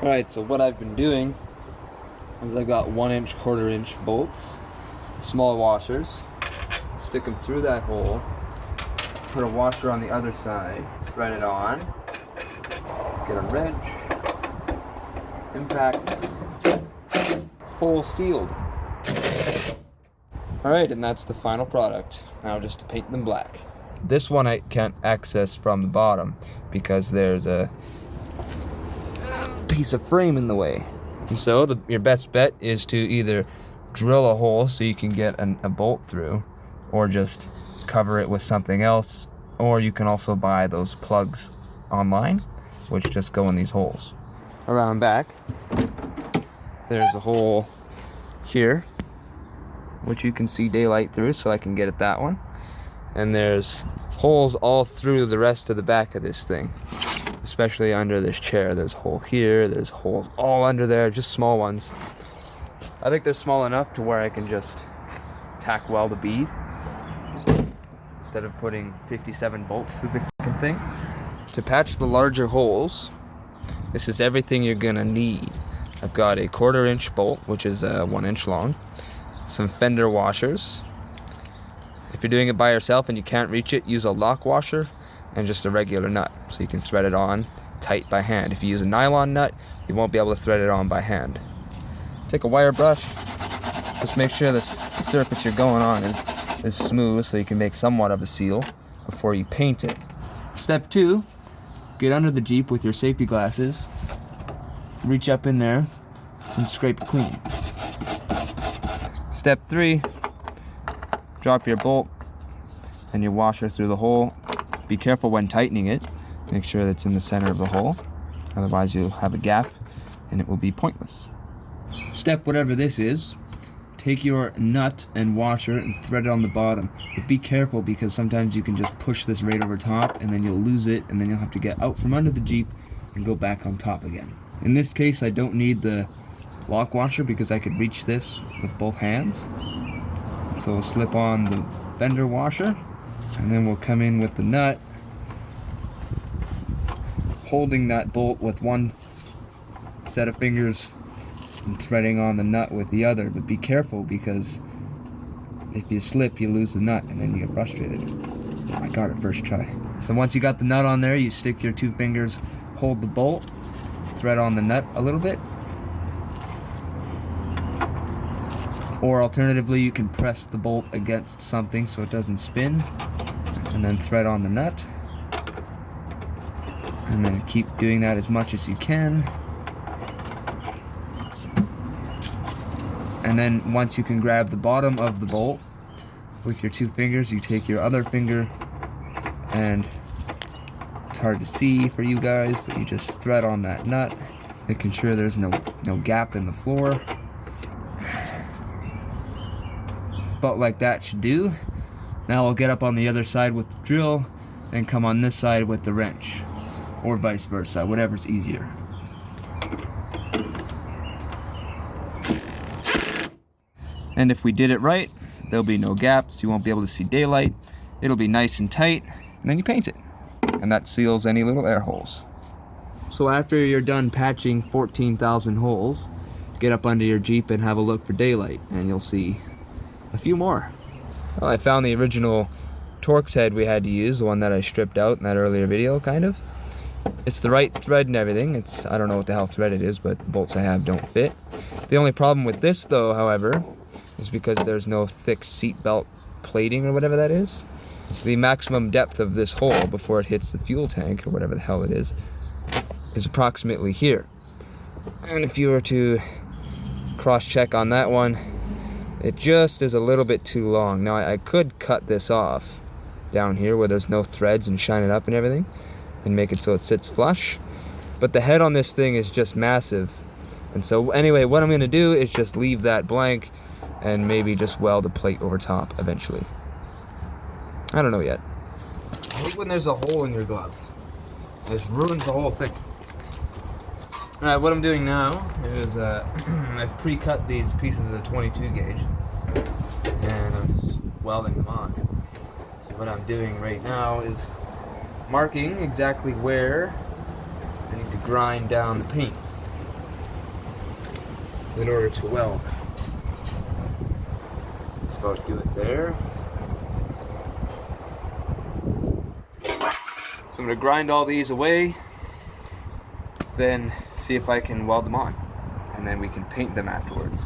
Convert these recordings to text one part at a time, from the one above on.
Alright, so what I've been doing is I've got 1-inch, 1/4-inch bolts, small washers, stick them through that hole, put a washer on the other side, thread it on, get a wrench, impact, hole sealed. Alright, and that's the final product. Now just to paint them black. This one I can't access from the bottom because there's a piece of frame in the way. And so your best bet is to either drill a hole so you can get a bolt through, or just cover it with something else, or you can also buy those plugs online which just go in these holes. Around back there's a hole here which you can see daylight through, so I can get at that one. And there's holes all through the rest of the back of this thing, especially under this chair. There's a hole here, there's holes all under there, just small ones. I think they're small enough to where I can just tack weld a bead instead of putting 57 bolts through the fucking thing. To patch the larger holes, this is everything you're gonna need. I've got a 1/4-inch bolt, which is 1 inch long, some fender washers. If you're doing it by yourself and you can't reach it, use a lock washer and just a regular nut so you can thread it on tight by hand. If you use a nylon nut, you won't be able to thread it on by hand. Take a wire brush, just make sure the surface you're going on is smooth so you can make somewhat of a seal before you paint it. Step 2, get under the Jeep with your safety glasses, reach up in there and scrape it clean. Step 3, drop your bolt and your washer through the hole. Be careful when tightening it. Make sure that it's in the center of the hole. Otherwise you'll have a gap and it will be pointless. Step whatever this is, take your nut and washer and thread it on the bottom. But be careful because sometimes you can just push this right over top and then you'll lose it, and then you'll have to get out from under the Jeep and go back on top again. In this case I don't need the lock washer because I could reach this with both hands. So we'll slip on the fender washer and then we'll come in with the nut, holding that bolt with one set of fingers and threading on the nut with the other. But be careful because if you slip you lose the nut and then you get frustrated. I got it first try. So once you got the nut on there, you stick your 2 fingers, hold the bolt, thread on the nut a little bit. Or alternatively, you can press the bolt against something so it doesn't spin, and then thread on the nut. And then keep doing that as much as you can. And then once you can grab the bottom of the bolt with your 2 fingers, you take your other finger, and it's hard to see for you guys, but you just thread on that nut, making sure there's no gap in the floor. About like that should do. Now I'll get up on the other side with the drill and come on this side with the wrench, or vice versa, whatever's easier. And if we did it right, there'll be no gaps, you won't be able to see daylight, it'll be nice and tight, and then you paint it. And that seals any little air holes. So after you're done patching 14,000 holes, get up under your Jeep and have a look for daylight, and you'll see a few more. Well, I found the original Torx head we had to use, the one that I stripped out in that earlier video, kind of. It's the right thread and everything. I don't know what the hell thread it is, but the bolts I have don't fit. The only problem with this though, however, is because there's no thick seat belt plating or whatever that is. The maximum depth of this hole before it hits the fuel tank, or whatever the hell it is approximately here. And if you were to cross-check on that one, it just is a little bit too long. Now I could cut this off down here where there's no threads and shine it up and everything and make it so it sits flush, but the head on this thing is just massive. And so anyway, what I'm going to do is just leave that blank and maybe just weld a plate over top eventually. I don't know yet. I hate when there's a hole in your glove. It just ruins the whole thing. Alright, what I'm doing now is I've pre-cut these pieces of 22 gauge and I'm just welding them on. So what I'm doing right now is marking exactly where I need to grind down the paints. in order to weld. Let's about do it there. So I'm going to grind all these away, then see if I can weld them on, and then we can paint them afterwards.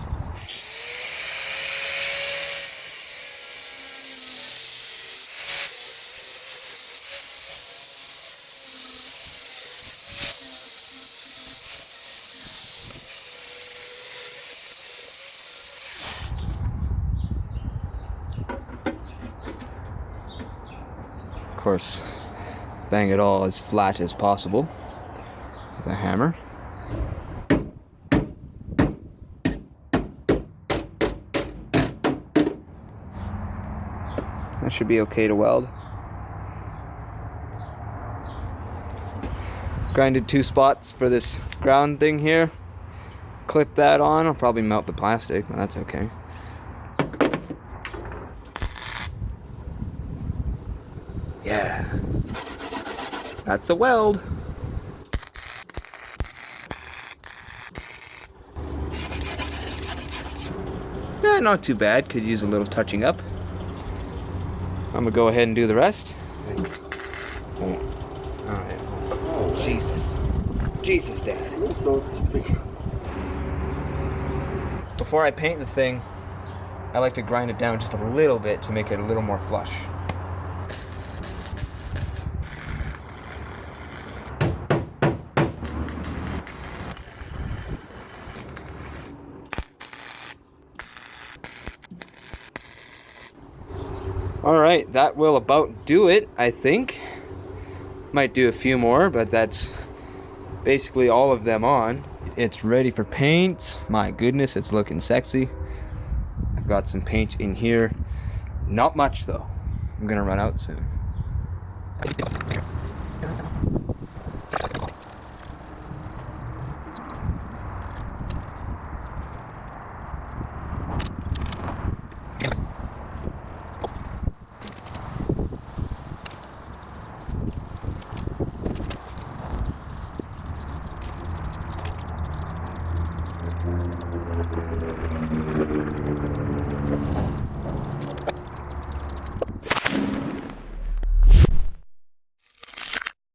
Of course, bang it all as flat as possible with a hammer. That should be okay to weld. Grinded 2 spots for this ground thing here. Clip that on. I'll probably melt the plastic, but that's okay. Yeah. That's a weld. Yeah, not too bad. Could use a little touching up. I'm gonna go ahead and do the rest. Alright. Oh, Jesus. Jesus, Dad. Before I paint the thing, I like to grind it down just a little bit to make it a little more flush. Alright, that will about do it, I think. Might do a few more, but that's basically all of them on. It's ready for paint. My goodness, it's looking sexy. I've got some paint in here. Not much though. I'm gonna run out soon.